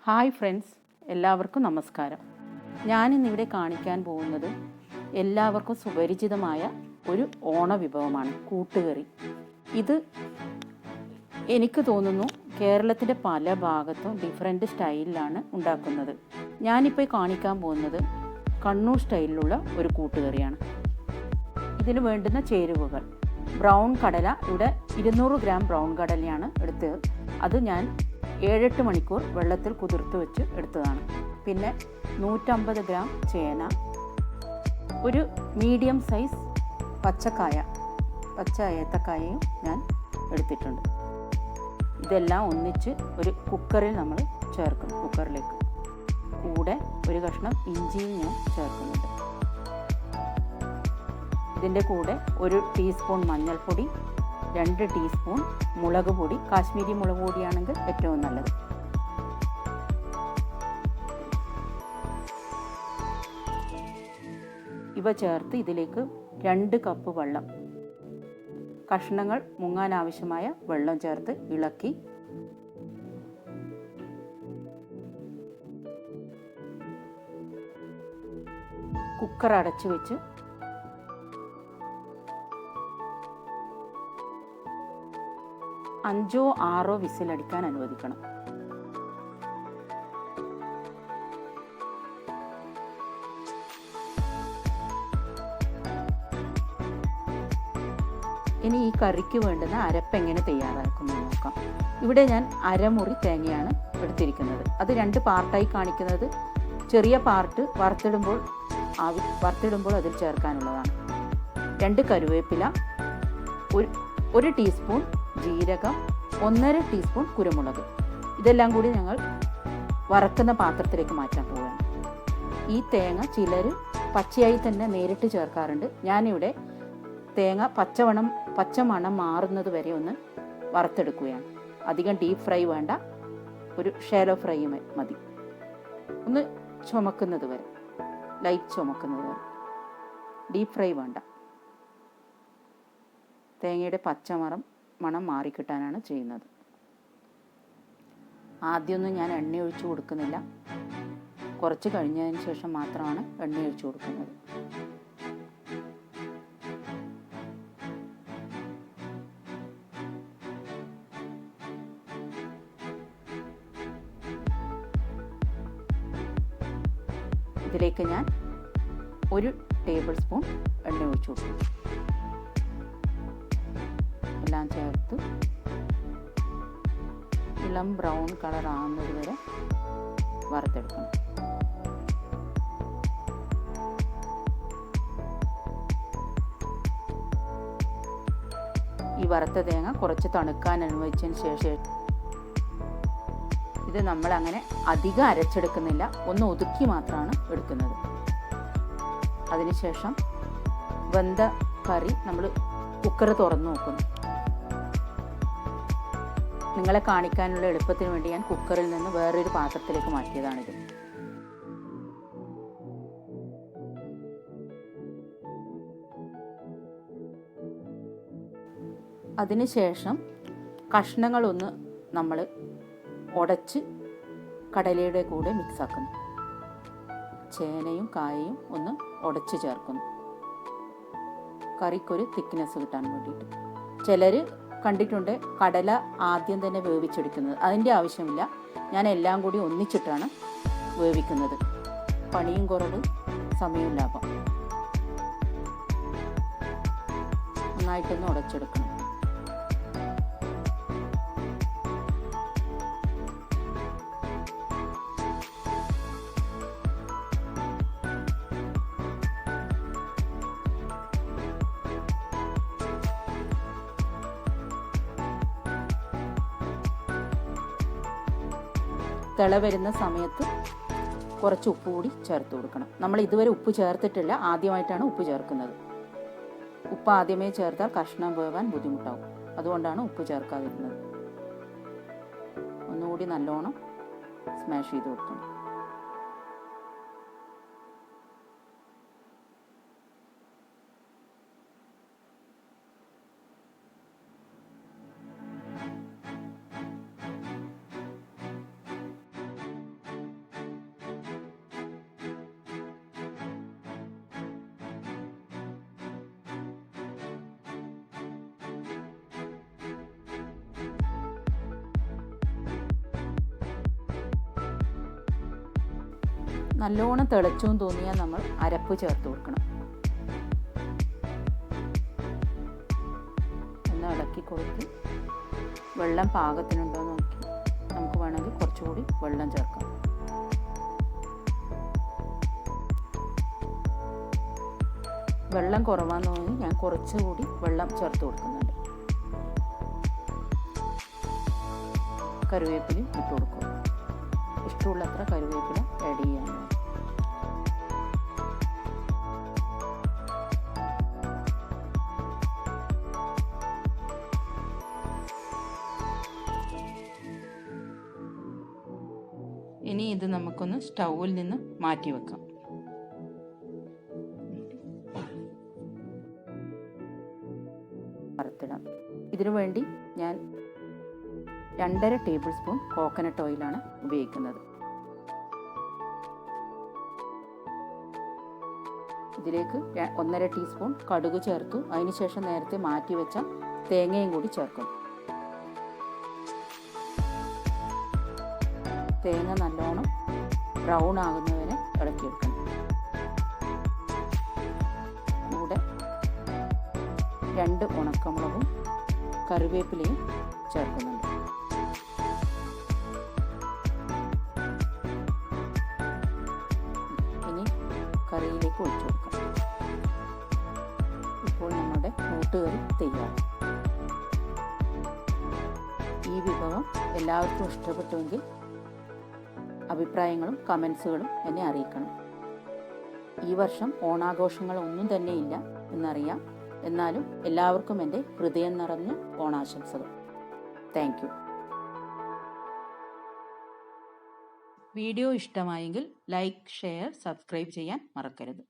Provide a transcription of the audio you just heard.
Hi friends, എല്ലാവർക്കും നമസ്കാരം. ഞാനിന്നിവിടെ കാണിക്കാൻ പോകുന്നത് എല്ലാവർക്കും സുപരിചിതമായ ഒരു ഓണവിഭവമാണ് കൂട്ടുകറി. ഇത് എനിക്ക് തോന്നുന്നു കേരളത്തിൻ്റെ പല ഭാഗത്തും ഡിഫറെൻറ്റ് സ്റ്റൈലിലാണ് ഉണ്ടാക്കുന്നത്. ഞാനിപ്പോൾ കാണിക്കാൻ പോകുന്നത് കണ്ണൂർ സ്റ്റൈലിലുള്ള ഒരു കൂട്ടുകറിയാണ്. ഇതിന് വേണ്ടുന്ന ചേരുവകൾ: ബ്രൗൺ കടല, ഇവിടെ 200 ഗ്രാം ബ്രൗൺ കടലയാണ് എടുത്തത്. അത് ഞാൻ 7-8 മണിക്കൂർ വെള്ളത്തിൽ കുതിർത്ത് വെച്ച് എടുത്തതാണ്. പിന്നെ 150 ഗ്രാം ചേന, ഒരു മീഡിയം സൈസ് പച്ച ഏത്തക്കായയും ഞാൻ എടുത്തിട്ടുണ്ട്. ഇതെല്ലാം ഒന്നിച്ച് ഒരു കുക്കറിൽ നമ്മൾ ചേർക്കും. കുക്കറിലേക്ക് കൂടെ ഒരു കഷ്ണം ഇഞ്ചിയും ഞാൻ ചേർക്കുന്നുണ്ട്. ഇതിൻ്റെ കൂടെ 1 ടീസ്പൂൺ മഞ്ഞൾപ്പൊടി, 2 ടീസ്പൂൺ മുളക് പൊടി, കാശ്മീരി മുളക് പൊടിയാണെങ്കിൽ ഏറ്റവും നല്ലത്. ഇവ ചേർത്ത് ഇതിലേക്ക് 2 കപ്പ് വെള്ളം, കഷ്ണങ്ങൾ മുങ്ങാൻ ആവശ്യമായ വെള്ളം ചേർത്ത് ഇളക്കി കുക്കർ അടച്ചു വെച്ച് 5-6 വിസിലടിക്കാൻ അനുവദിക്കണം. ഇനി ഈ കറിക്ക് വേണ്ടുന്ന അരപ്പ് എങ്ങനെ തയ്യാറാക്കുന്നത് നോക്കാം. ഇവിടെ ഞാൻ അരമുറി തേങ്ങയാണ് എടുത്തിരിക്കുന്നത്. അത് 2 പാർട്ടായി കാണിക്കുന്നത്. ചെറിയ പാർട്ട് വറുത്തിടുമ്പോൾ അതിൽ ചേർക്കാനുള്ളതാണ്. 2 കറിവേപ്പില, 1 ടീസ്പൂൺ ജീരകം, 1.5 ടീസ്പൂൺ കുരുമുളക്. ഇതെല്ലാം കൂടി ഞങ്ങൾ വറക്കുന്ന പാത്രത്തിലേക്ക് മാറ്റാൻ പോവുകയാണ്. ഈ തേങ്ങ ചിലർ പച്ചയായി തന്നെ നേരിട്ട് ചേർക്കാറുണ്ട്. ഞാനിവിടെ തേങ്ങ പച്ചമണം മാറുന്നത് വരെ ഒന്ന് വറുത്തെടുക്കുകയാണ്. അധികം ഡീപ്പ് ഫ്രൈ വേണ്ട, ഒരു ഷാലോ ഫ്രൈ മതി. ഒന്ന് ചുമക്കുന്നത് വരെ, ലൈറ്റ് ചുമക്കുന്നത് വരെ, ഡീപ്പ് ഫ്രൈ വേണ്ട. തേങ്ങയുടെ മണം മാറിക്കിട്ടാനാണ് ചെയ്യുന്നത്. ആദ്യമൊന്നും ഞാൻ എണ്ണ ഒഴിച്ചു കൊടുക്കുന്നില്ല. കുറച്ച് കഴിഞ്ഞതിന് ശേഷം മാത്രമാണ് എണ്ണ ഒഴിച്ചു കൊടുക്കുന്നത്. ഇതിലേക്ക് ഞാൻ 1 ടേബിൾ സ്പൂൺ എണ്ണ ഒഴിച്ചു കൊടുക്കും. എല്ലാം ചേർത്ത് ഇളം ബ്രൗൺ കളർ ആവുന്നത് വരെ വറുത്തെടുക്കണം. ഈ വറുത്ത തേങ്ങ കുറച്ച് തണുക്കാൻ അനുവദിച്ചതിന് ശേഷം ഇത് നമ്മളങ്ങനെ അധികം അരച്ചെടുക്കുന്നില്ല, ഒന്ന് ഒതുക്കി മാത്രമാണ് എടുക്കുന്നത്. അതിനുശേഷം വെന്ത കറി നമ്മൾ കുക്കർ തുറന്നു നോക്കുന്നു. നിങ്ങളെ കാണിക്കാനുള്ള എളുപ്പത്തിന് വേണ്ടി ഞാൻ കുക്കറിൽ നിന്ന് വേറൊരു പാത്രത്തിലേക്ക് മാറ്റിയതാണിത്. അതിനുശേഷം കഷ്ണങ്ങളൊന്ന് നമ്മൾ ഉടച്ച് കടലയുടെ കൂടെ മിക്സാക്കുന്നു. ചേനയും കായയും ഒന്ന് ഉടച്ച് ചേർക്കുന്നു, കറിക്കൊരു തിക്നെസ് കിട്ടാൻ വേണ്ടിയിട്ട്. ചിലർ കണ്ടിട്ടുണ്ട് കടല ആദ്യം തന്നെ വേവിച്ചെടുക്കുന്നത്. അതിൻ്റെ ആവശ്യമില്ല. ഞാൻ എല്ലാം കൂടി ഒന്നിച്ചിട്ടാണ് വേവിക്കുന്നത്. പണിയും കുറവ്, സമയവും ലാഭം. നന്നായിട്ടൊന്ന് ഉടച്ചെടുക്കണം. തിള വരുന്ന സമയത്ത് കുറച്ച് ഉപ്പ് കൂടി ചേർത്ത് കൊടുക്കണം. നമ്മൾ ഇതുവരെ ഉപ്പ് ചേർത്തിട്ടില്ല, ആദ്യമായിട്ടാണ് ഉപ്പ് ചേർക്കുന്നത്. ഉപ്പ് ആദ്യമേ ചേർത്താൽ കഷ്ണം വേവാൻ ബുദ്ധിമുട്ടാവും. അതുകൊണ്ടാണ് ഉപ്പ് ചേർക്കാതിരുന്നത്. ഒന്നുകൂടി നല്ലോണം സ്മാഷ് ചെയ്ത് കൊടുക്കണം. നല്ലോണം തിളച്ചും തോന്നിയാൽ നമ്മൾ അരപ്പ് ചേർത്ത് കൊടുക്കണം. ഒന്ന് ഇളക്കി കൊടുത്ത് വെള്ളം പാകത്തിനുണ്ടോ എന്ന് നോക്കി നമുക്ക് വേണമെങ്കിൽ കുറച്ചുകൂടി വെള്ളം ചേർക്കാം. വെള്ളം കുറവാന്ന് തോന്നി ഞാൻ കുറച്ചുകൂടി വെള്ളം ചേർത്ത് കൊടുക്കുന്നുണ്ട്. കറിവേപ്പില ഇട്ട് കൊടുക്കും. ഇഷ്ടമുള്ളത്ര കറിവേപ്പില ആഡ് ചെയ്യാനാണ്. ഇനി ഇത് നമുക്കൊന്ന് സ്റ്റൗവിൽ നിന്ന് മാറ്റി വെക്കാം. വറുത്തിടാം. ഇതിനു വേണ്ടി ഞാൻ 2.5 ടേബിൾ സ്പൂൺ കോക്കനട്ട് ഓയിലാണ് ഉപയോഗിക്കുന്നത്. ഇതിലേക്ക് 1.5 ടീസ്പൂൺ കടുക് ചേർത്തു. അതിനുശേഷം നേരത്തെ മാറ്റി വെച്ച തേങ്ങയും കൂടി ചേർക്കും. തേങ്ങ നല്ലോണം ബ്രൗൺ ആകുന്നവരെ ഇളക്കിയെടുക്കണം. കൂടെ 2 ഉണക്കമുളകും കറിവേപ്പിലയും ചേർക്കുന്നുണ്ട്. ഇനി കറിയിലേക്ക് ഒഴിച്ചു കൊടുക്കാം. ഇപ്പോൾ നമ്മുടെ കൂട്ടുകറി തയ്യാറാണ്. ഈ വിഭവം എല്ലാവർക്കും ഇഷ്ടപ്പെട്ടുവെങ്കിൽ അഭിപ്രായങ്ങളും കമൻസുകളും എന്നെ അറിയിക്കണം. ഈ വർഷം ഓണാഘോഷങ്ങളൊന്നും തന്നെ ഇല്ല എന്നറിയാം. എന്നാലും എല്ലാവർക്കും എൻ്റെ ഹൃദയം നിറഞ്ഞ ഓണാശംസകൾ. Thank you. വീഡിയോ ഇഷ്ടമായെങ്കിൽ ലൈക്ക്, ഷെയർ, സബ്സ്ക്രൈബ് ചെയ്യാൻ മറക്കരുത്.